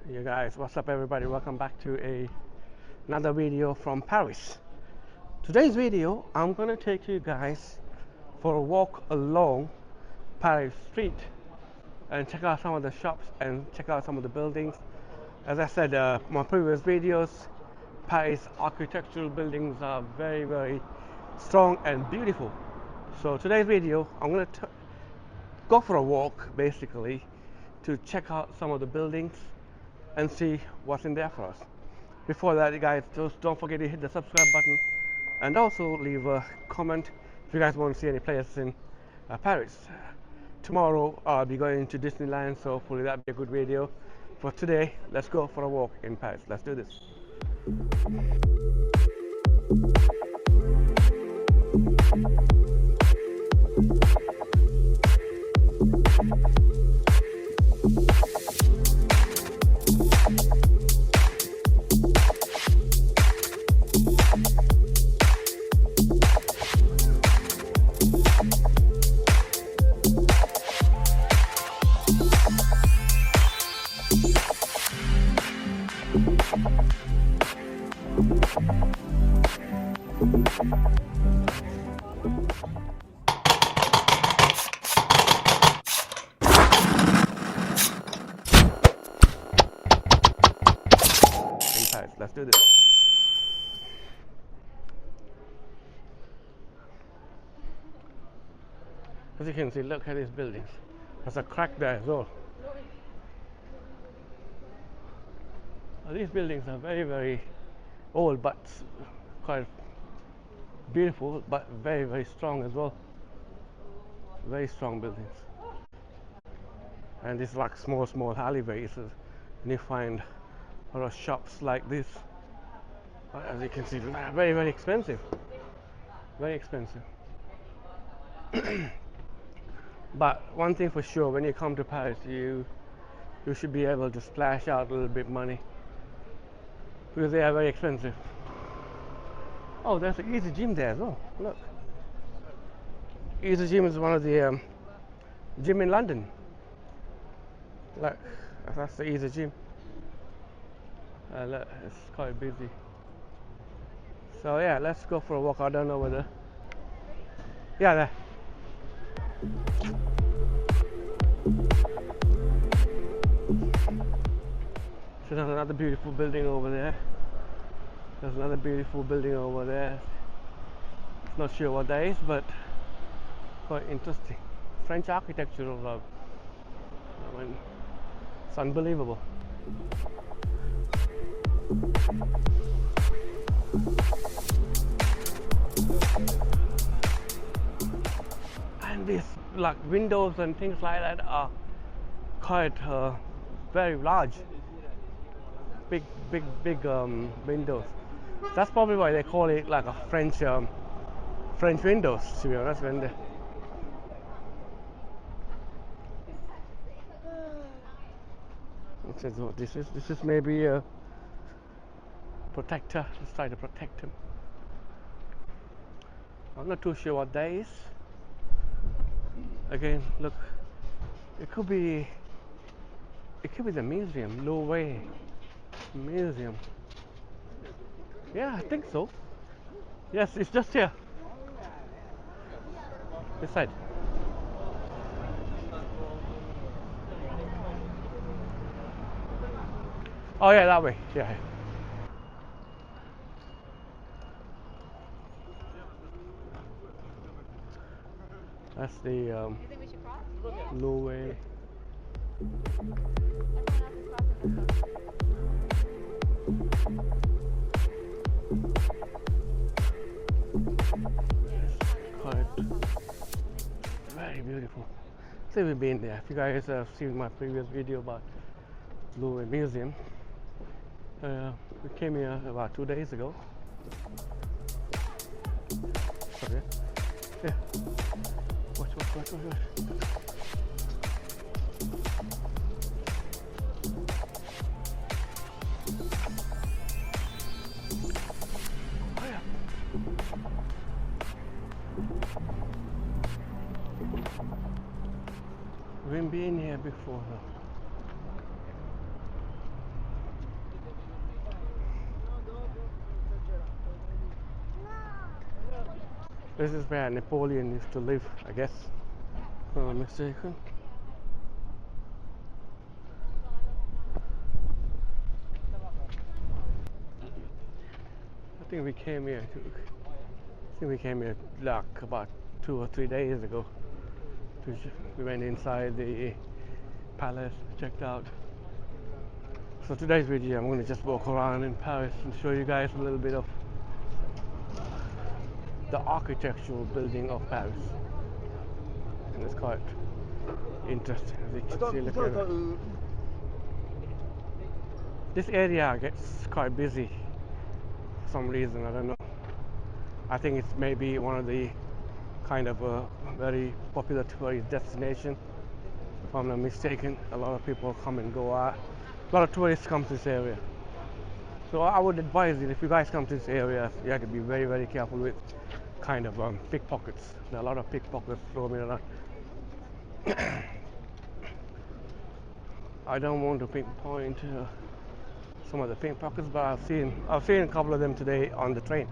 You guys, what's up everybody? Welcome back to another video from Paris. Today's video, I'm gonna take you guys for a walk along Paris street and check out some of the shops and check out some of the buildings. As I said, my previous videos, Paris architectural buildings are very strong and beautiful. So today's video, I'm gonna go for a walk basically to check out some of the buildings and see what's in there for us. Before that, you guys, just don't forget to hit the subscribe button and also leave a comment if you guys want to see any places in Paris. Tomorrow I'll be going to Disneyland, so hopefully that'll be a good video. For today, let's go for a walk in Paris. Let's do this. Let's do this. As you can see, look at these buildings. There's a crack there as well. These buildings are very old, but quite beautiful, but very strong as well. Very strong buildings. And these like small alleyways, and you find a lot of shops like this. But as you can see, very expensive. Very expensive. But one thing for sure, when you come to Paris, you should be able to splash out a little bit money because they are very expensive. Oh, there's an Easy Gym there as well. Look, Easy Gym is one of the gym in London. Look, that's the Easy Gym. Look, it's quite busy. So yeah, let's go for a walk. I don't know whether. Yeah, there. So there's another beautiful building over there. There's another beautiful building over there. Not sure what that is, but quite interesting. French architectural love. I mean, it's unbelievable. And these like windows and things like that are quite very large. Big windows. That's probably why they call it like a French windows, to be honest. When this is maybe a protector. Let's try to protect him. I'm not too sure what that is. Again, look, it could be the museum, Louvre museum. Yeah, I think so. Yes, it's just here. This side. Oh yeah, that way. Yeah. That's the You think we should cross? Louvre. Quite very beautiful. So we've been there. If you guys have seen my previous video about Louvre Museum, we came here about 2 days ago. Okay. Yeah. Watch. Oh yeah. We've been here before though. This is where Napoleon used to live, I guess. If I'm not mistaken. I think we came here. Like about 2 or 3 days ago. We went inside the palace, checked out. So today's video, I'm going to just walk around in Paris and show you guys a little bit of the architectural building of Paris. And it's quite interesting, as you can see. Look at it. This area gets quite busy for some reason, I don't know. I think it's maybe one of the kind of a very popular tourist destination, if I'm not mistaken. A lot of people come and go out. A lot of tourists come to this area. So I would advise you, if you guys come to this area, you have to be very, very careful with kind of pickpockets. There are a lot of pickpockets roaming around. I don't want to pinpoint some of the pickpockets, but I've seen a couple of them today on the train.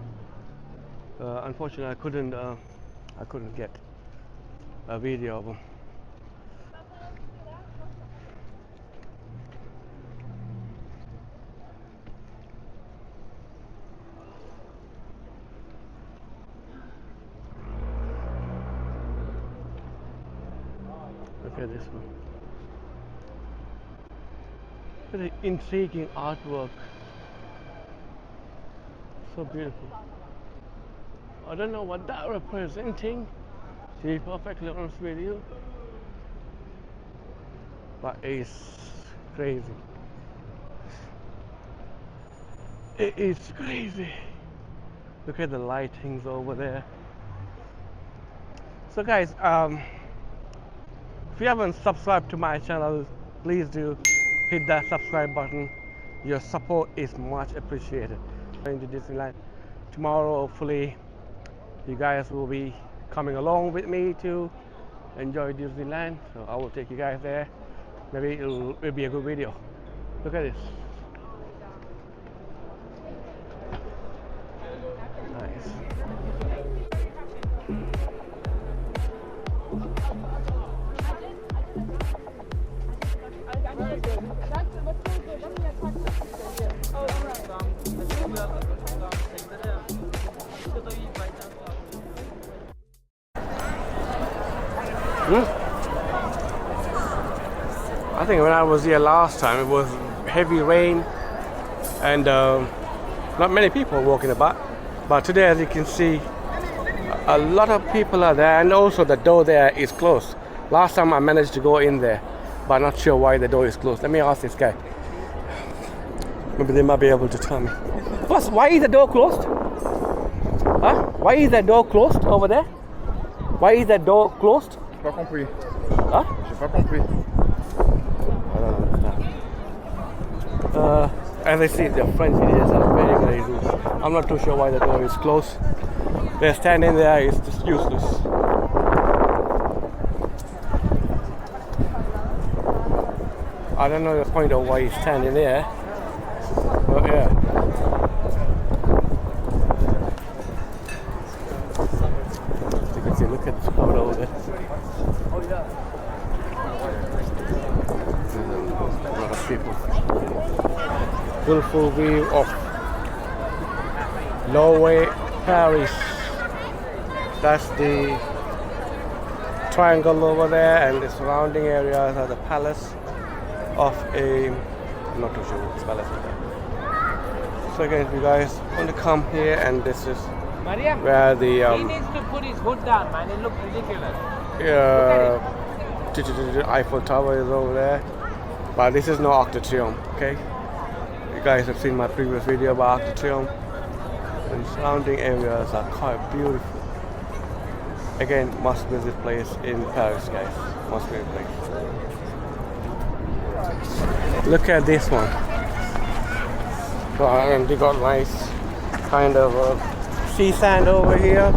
Unfortunately, I couldn't get a video of them. Look at this one. Very intriguing artwork. So beautiful. I don't know what that representing, to be perfectly honest with you, but it's crazy. It is crazy. Look at the lightings over there. So guys, if you haven't subscribed to my channel, please do hit that subscribe button. Your support is much appreciated. Going to Disneyland tomorrow, hopefully you guys will be coming along with me to enjoy Disneyland. So I will take you guys there. Maybe it'll be a good video. Look at this. Nice. I think when I was here last time, it was heavy rain and not many people walking about. But today, as you can see, a lot of people are there, and also the door there is closed. Last time I managed to go in there, but not sure why the door is closed. Let me ask this guy. Maybe they might be able to tell me. Plus, why is the door closed? Huh? Why is the door closed over there? Why is the door closed? J'ai pas compris. Huh? J'ai pas compris. I don't understand. As I see, the French videos are very, very rude. I'm not too sure why the door is closed. They're standing there, it's just useless. I don't know the point of why he's standing there, but yeah. You can see, look at the crowd over there. A lot of people. Full view of Louvre, Paris. That's the triangle over there, and the surrounding areas are the palace of I'm not too sure what this palace is. So again, if you guys want to come here, and this is where the he needs to put his hood down, man. It looks ridiculous. Eiffel Tower is over there, but this is no Arc de Triomphe. Okay, you guys have seen my previous video about Arc de Triomphe, and surrounding areas are quite beautiful. Again, must visit place in Paris, guys. Must visit place. Look at this one. And they got nice kind of sea sand over here.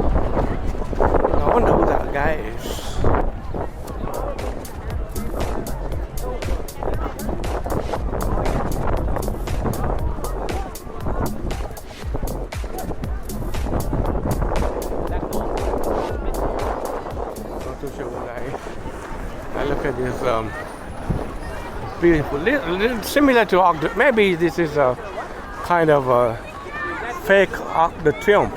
I wonder who that guy is. beautiful, similar to Arc de, maybe this is a kind of a fake Arc de Triomphe,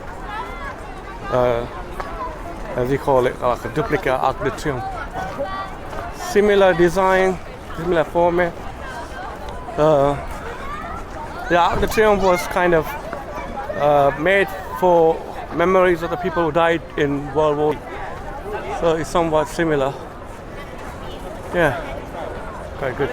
as you call it, like a duplicate Arc de Triomphe. Similar design, similar format. The Arc de Triomphe was kind of made for memories of the people who died in World War. So it's somewhat similar. Yeah, quite good.